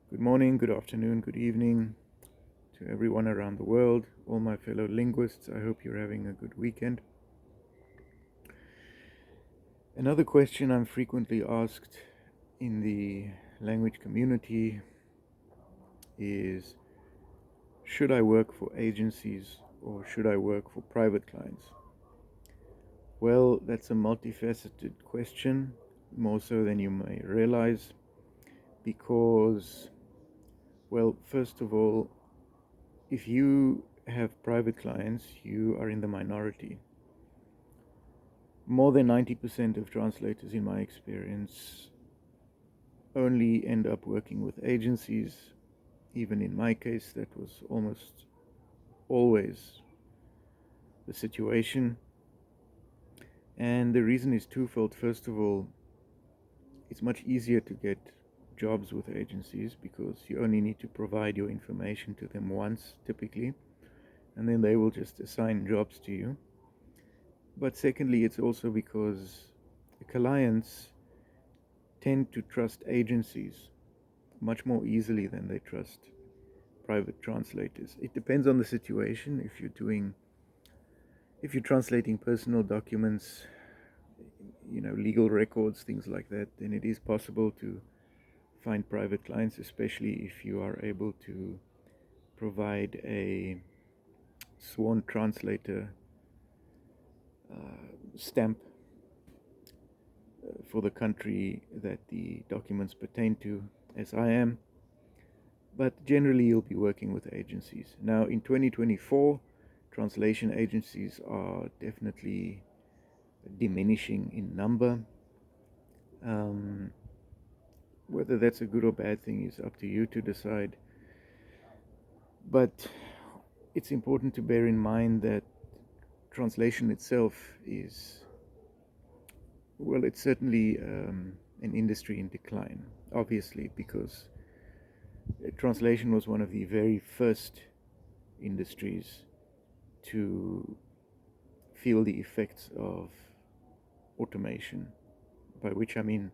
Good morning, good afternoon, good evening to everyone around the world, all my fellow linguists. I hope you're having a good weekend. Another question I'm frequently asked in the language community is, should I work for agencies or should I work for private clients? Well, that's a multifaceted question, more so than you may realize, because, well, first of all, if you have private clients, you are in the minority. More than 90% of translators, in my experience, only end up working with agencies. Even in my case, that was almost always the situation. And the reason is twofold. First of all, it's much easier to get jobs with agencies because you only need to provide your information to them once, typically, and then they will just assign jobs to you. But secondly, it's also because clients tend to trust agencies much more easily than they trust private translators. It depends on the situation. If you're translating personal documents, legal records, things like that, then it is possible to find private clients, especially if you are able to provide a sworn translator stamp for the country that the documents pertain to, as I am. But generally, you'll be working with agencies. Now, in 2024, translation agencies are definitely diminishing in number. Whether that's a good or bad thing is up to you to decide. But it's important to bear in mind that translation itself is, well, it's certainly an industry in decline, obviously, because translation was one of the very first industries to feel the effects of automation, by which I mean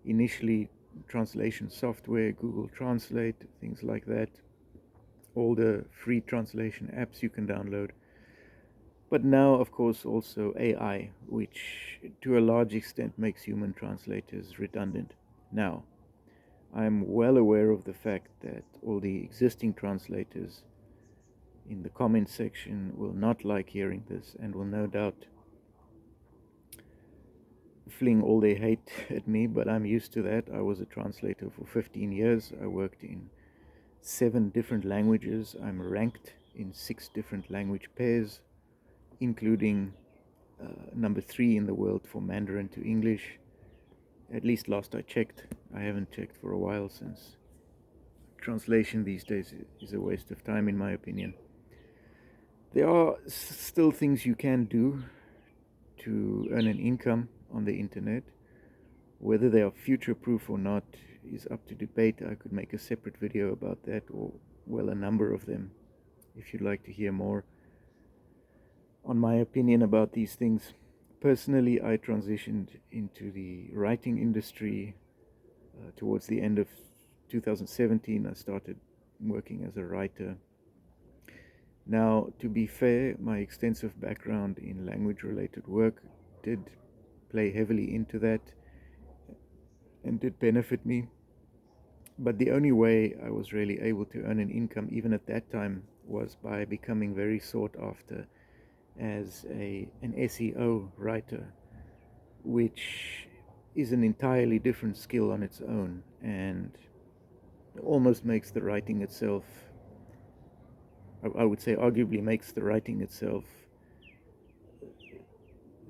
initially translation software, Google Translate, things like that, all the free translation apps you can download. But now, of course, also AI, which to a large extent makes human translators redundant. Now, I'm well aware of the fact that all the existing translators in the comment section will not like hearing this and will no doubt fling all their hate at me, but I'm used to that. I was a translator for 15 years. I worked in 7 different languages. I'm ranked in 6 different language pairs, including number 3 in the world for Mandarin to English. At least last I checked. I haven't checked for a while, since translation these days is a waste of time, in my opinion. There are still things you can do to earn an income on the internet. Whether they are future-proof or not is up to debate. I could make a separate video about that, or, well, a number of them, if you'd like to hear more on my opinion about these things. Personally, I transitioned into the writing industry towards the end of 2017. I started working as a writer. Now, to be fair, my extensive background in language-related work did play heavily into that and did benefit me. But the only way I was really able to earn an income, even at that time, was by becoming very sought after as an SEO writer, which is an entirely different skill on its own and almost makes the writing itself, I would say arguably makes the writing itself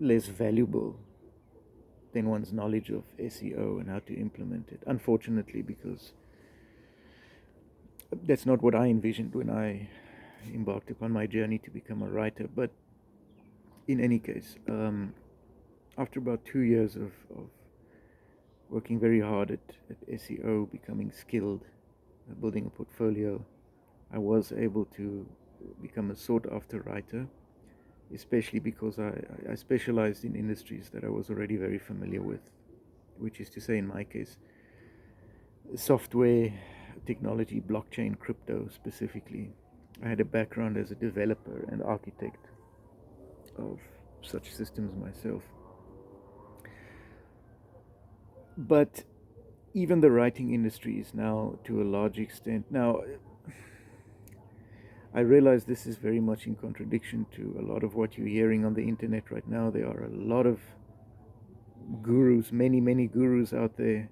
less valuable than one's knowledge of SEO and how to implement it, unfortunately, because that's not what I envisioned when I embarked upon my journey to become a writer. But in any case, after about 2 years of working very hard at SEO, becoming skilled, building a portfolio, I was able to become a sought-after writer, especially because I specialized in industries that I was already very familiar with, which is to say, in my case, software, technology, blockchain, crypto specifically. I had a background as a developer and architect of such systems myself. But even the writing industry is now, to a large extent, now I realize this is very much in contradiction to a lot of what you're hearing on the internet right now. There are a lot of gurus, many gurus out there,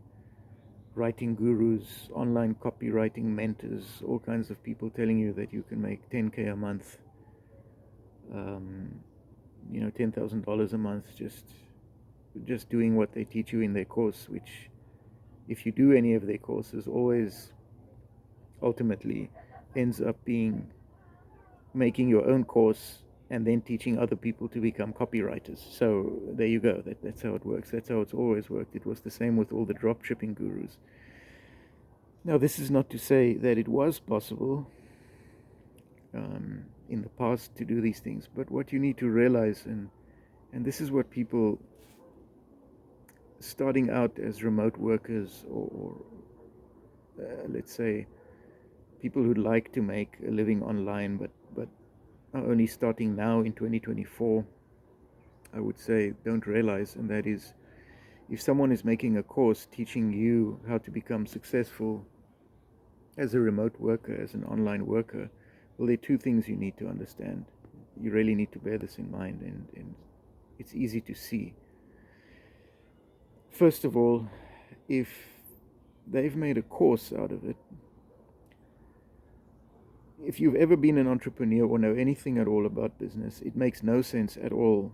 writing gurus, online copywriting mentors, all kinds of people telling you that you can make 10K a month, $10,000 a month just doing what they teach you in their course, which, if you do any of their courses, always ultimately ends up being making your own course and then teaching other people to become copywriters. So there you go. That's how it works. That's how it's always worked. It was the same with all the dropshipping gurus. Now, this is not to say that it was possible in the past to do these things, but what you need to realize, and this is what people starting out as remote workers, or let's say people who'd like to make a living online, but are only starting now in 2024, I would say don't realize, and that is, if someone is making a course teaching you how to become successful as a remote worker, as an online worker, well, there are two things you need to understand. You really need to bear this in mind, and it's easy to see. First of all, if they've made a course out of it, if you've ever been an entrepreneur or know anything at all about business, it makes no sense at all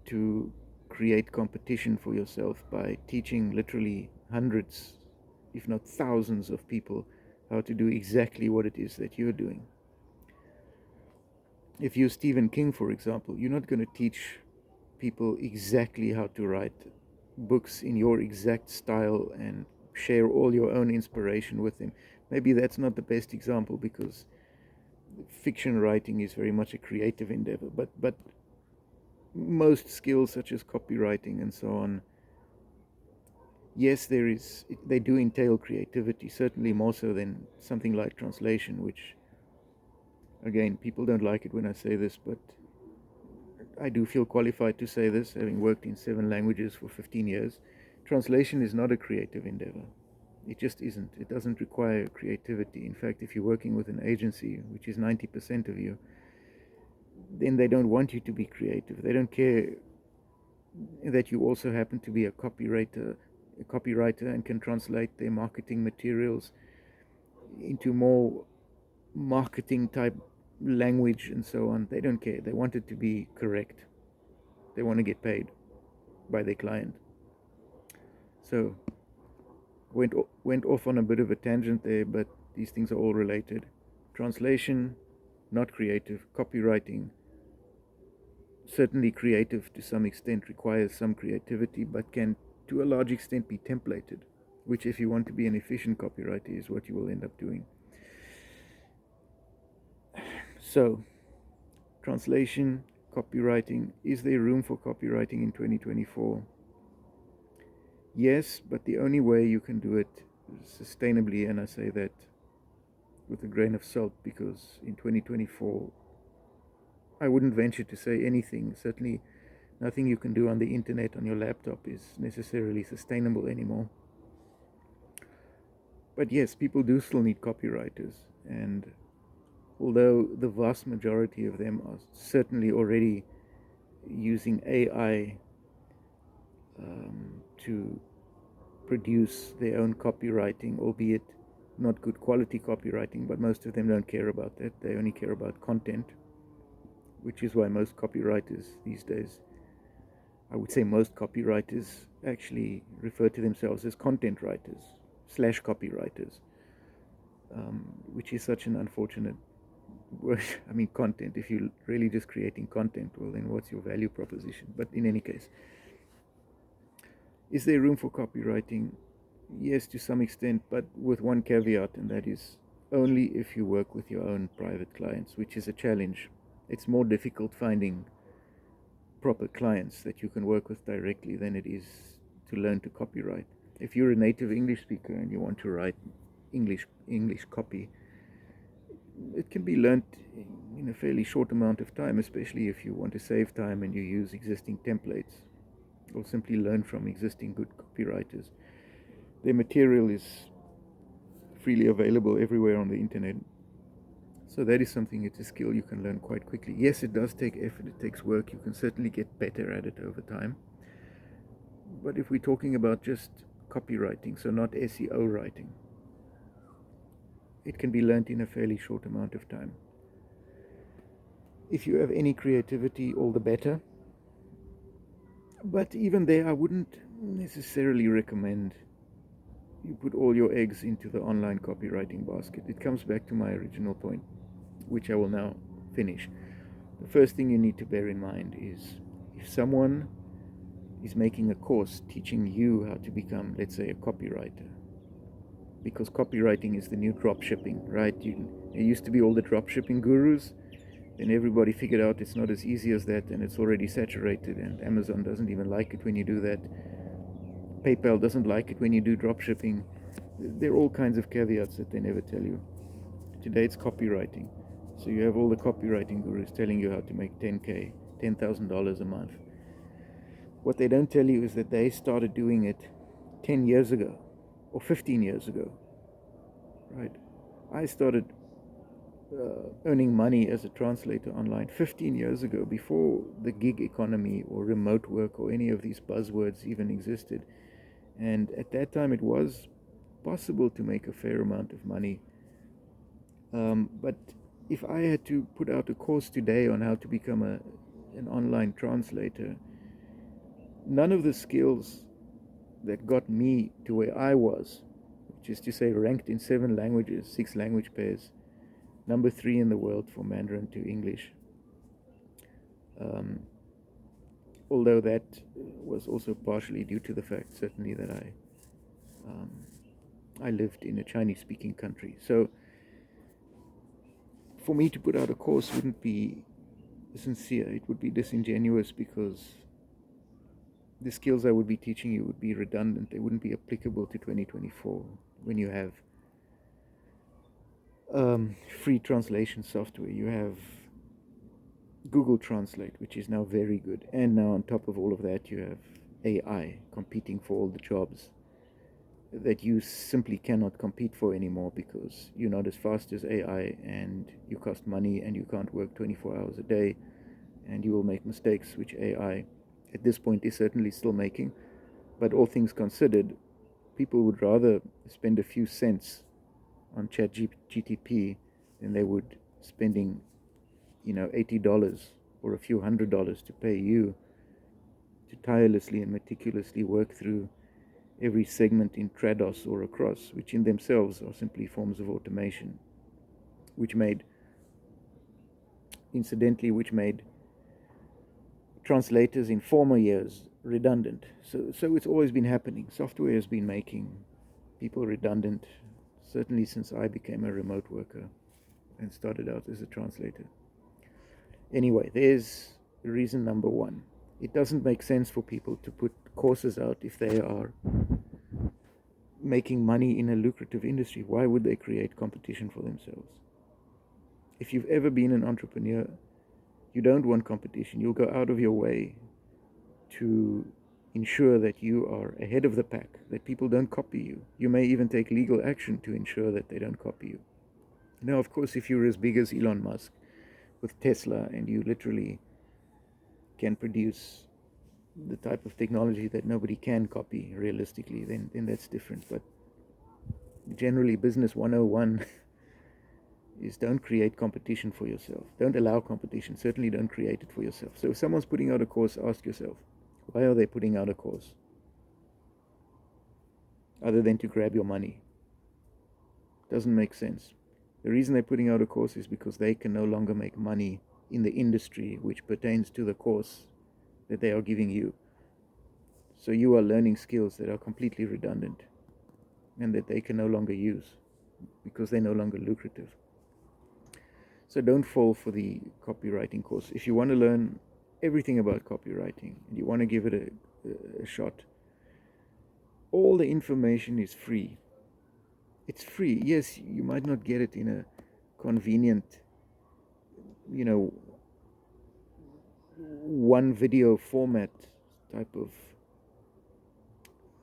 to create competition for yourself by teaching literally hundreds, if not thousands of people how to do exactly what it is that you're doing. If you're Stephen King, for example, you're not going to teach people exactly how to write books in your exact style and share all your own inspiration with them. Maybe that's not the best example, because fiction writing is very much a creative endeavor, but most skills such as copywriting and so on, yes, they do entail creativity, certainly more so than something like translation, which, again, people don't like it when I say this, but I do feel qualified to say this, having worked in 7 languages for 15 years. Translation is not a creative endeavor. It just isn't. It doesn't require creativity. In fact, if you're working with an agency, which is 90% of you, then they don't want you to be creative. They don't care that you also happen to be a copywriter and can translate their marketing materials into more marketing type language and so on. They don't care. They want it to be correct. They want to get paid by their client. So went off on a bit of a tangent there, but these things are all related. Translation, not creative. Copywriting, certainly creative to some extent, requires some creativity, but can to a large extent be templated, which, if you want to be an efficient copywriter, is what you will end up doing. So, translation, copywriting. Is there room for copywriting in 2024? Yes, but the only way you can do it sustainably, and I say that with a grain of salt, because in 2024, I wouldn't venture to say anything. Certainly nothing you can do on the internet on your laptop is necessarily sustainable anymore. But yes, people do still need copywriters, and although the vast majority of them are certainly already using AI to produce their own copywriting, albeit not good quality copywriting, but most of them don't care about that. They only care about content, which is why most copywriters these days, I would say most copywriters, actually refer to themselves as content writers / copywriters, which is such an unfortunate word. I mean, content, if you're really just creating content, well, then what's your value proposition? But in any case, is there room for copywriting? Yes, to some extent, but with one caveat, and that is only if you work with your own private clients, which is a challenge. It's more difficult finding proper clients that you can work with directly than it is to learn to copyright. If you're a native English speaker and you want to write English copy. It can be learnt in a fairly short amount of time, especially if you want to save time and you use existing templates or simply learn from existing good copywriters. Their material is freely available everywhere on the internet. So that is something, it's a skill you can learn quite quickly. Yes, it does take effort, it takes work. You can certainly get better at it over time. But if we're talking about just copywriting, so not SEO writing, it can be learned in a fairly short amount of time. If you have any creativity, all the better. But even there, I wouldn't necessarily recommend you put all your eggs into the online copywriting basket. It comes back to my original point, which I will now finish. The first thing you need to bear in mind is if someone is making a course teaching you how to become, let's say, a copywriter, because copywriting is the new drop shipping, right? There used to be all the drop shipping gurus, and everybody figured out it's not as easy as that, and it's already saturated, and Amazon doesn't even like it when you do that. PayPal doesn't like it when you do drop shipping. There are all kinds of caveats that they never tell you. Today it's copywriting. So you have all the copywriting gurus telling you how to make $10,000 a month. What they don't tell you is that they started doing it 10 years ago or 15 years ago, right? I started earning money as a translator online 15 years ago, before the gig economy or remote work or any of these buzzwords even existed. And at that time it was possible to make a fair amount of money. But if I had to put out a course today on how to become an online translator, none of the skills that got me to where I was, which is to say ranked in 7 languages, 6 language pairs, number 3 in the world for Mandarin to English. Although that was also partially due to the fact, certainly, that I lived in a Chinese-speaking country. So for me to put out a course wouldn't be sincere. It would be disingenuous, because the skills I would be teaching you would be redundant. They wouldn't be applicable to 2024 when you have free translation software. You have Google Translate, which is now very good. And now on top of all of that, you have AI competing for all the jobs that you simply cannot compete for anymore, because you're not as fast as AI, and you cost money, and you can't work 24 hours a day, and you will make mistakes, which AI at this point is certainly still making. But all things considered, people would rather spend a few cents on ChatGPT than they would spending $80 or a few $100s to pay you to tirelessly and meticulously work through every segment in Trados or Across, which in themselves are simply forms of automation, which made translators in former years redundant. So it's always been happening. Software has been making people redundant, certainly since I became a remote worker and started out as a translator. Anyway, there's reason number 1. It doesn't make sense for people to put courses out if they are making money in a lucrative industry. Why would they create competition for themselves? If you've ever been an entrepreneur, you don't want competition. You'll go out of your way to ensure that you are ahead of the pack, that people don't copy you. You may even take legal action to ensure that they don't copy you. Now, of course, if you're as big as Elon Musk with Tesla, and you literally can produce the type of technology that nobody can copy realistically, then that's different. But generally, business 101 is don't create competition for yourself. Don't allow competition. Certainly don't create it for yourself. So if someone's putting out a course, ask yourself, why are they putting out a course? Other than to grab your money. Doesn't make sense. The reason they're putting out a course is because they can no longer make money in the industry which pertains to the course that they are giving you. So you are learning skills that are completely redundant and that they can no longer use because they're no longer lucrative. So don't fall for the copywriting course. If you want to learn everything about copywriting and you want to give it a shot, all the information is free. it's free. Yes, you might not get it in a convenient, you know, one video format type of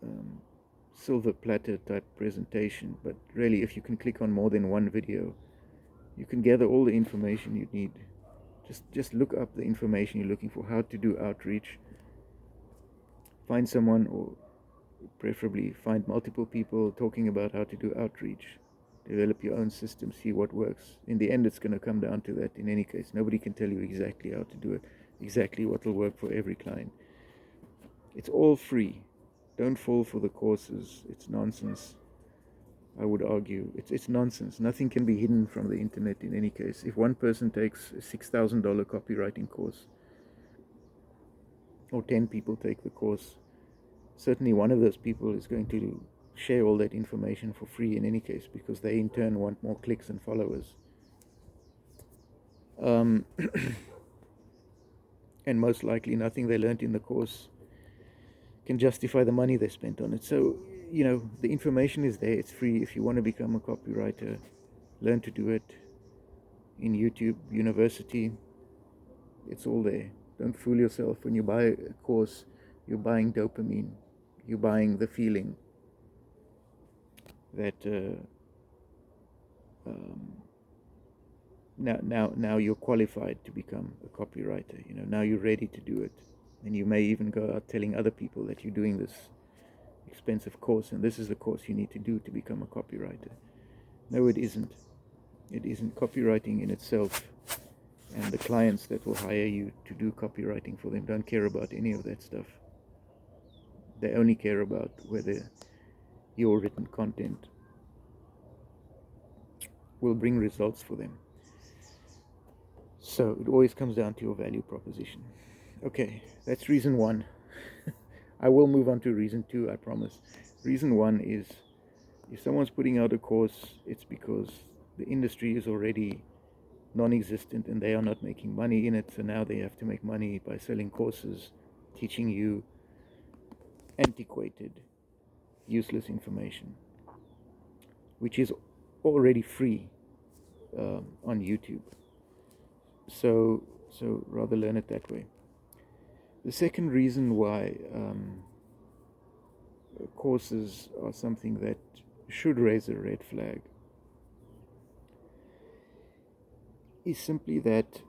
um, silver platter type presentation, but really, if you can click on more than one video, you can gather all the information you need. Just look up the information you're looking for, how to do outreach, find someone, or preferably find multiple people talking about how to do outreach, develop your own system, see what works. In the end, it's going to come down to that. In any case, nobody can tell you exactly how to do it, exactly what will work for every client. It's all free. Don't fall for the courses. It's nonsense. I would argue it's nonsense. Nothing can be hidden from the internet in any case. If one person takes a $6,000 copywriting course, or 10 people take the course, certainly one of those people is going to share all that information for free in any case, because they in turn want more clicks and followers. And most likely nothing they learned in the course can justify the money they spent on it. So, the information is there. It's free. If you want to become a copywriter, learn to do it in YouTube University. It's all there. Don't fool yourself. When you buy a course, you're buying dopamine. You're buying the feeling that now you're qualified to become a copywriter. Now you're ready to do it, and you may even go out telling other people that you're doing this expensive course, and this is the course you need to do to become a copywriter. No, it isn't. It isn't. Copywriting in itself, and the clients that will hire you to do copywriting for them, don't care about any of that stuff. They only care about whether your written content will bring results for them. So it always comes down to your value proposition. Okay, that's reason one. I will move on to reason two, I promise. Reason one is, if someone's putting out a course, it's because the industry is already non-existent and they are not making money in it, so now they have to make money by selling courses, teaching you antiquated, useless information, which is already free on YouTube. So rather learn it that way. The second reason why courses are something that should raise a red flag is simply that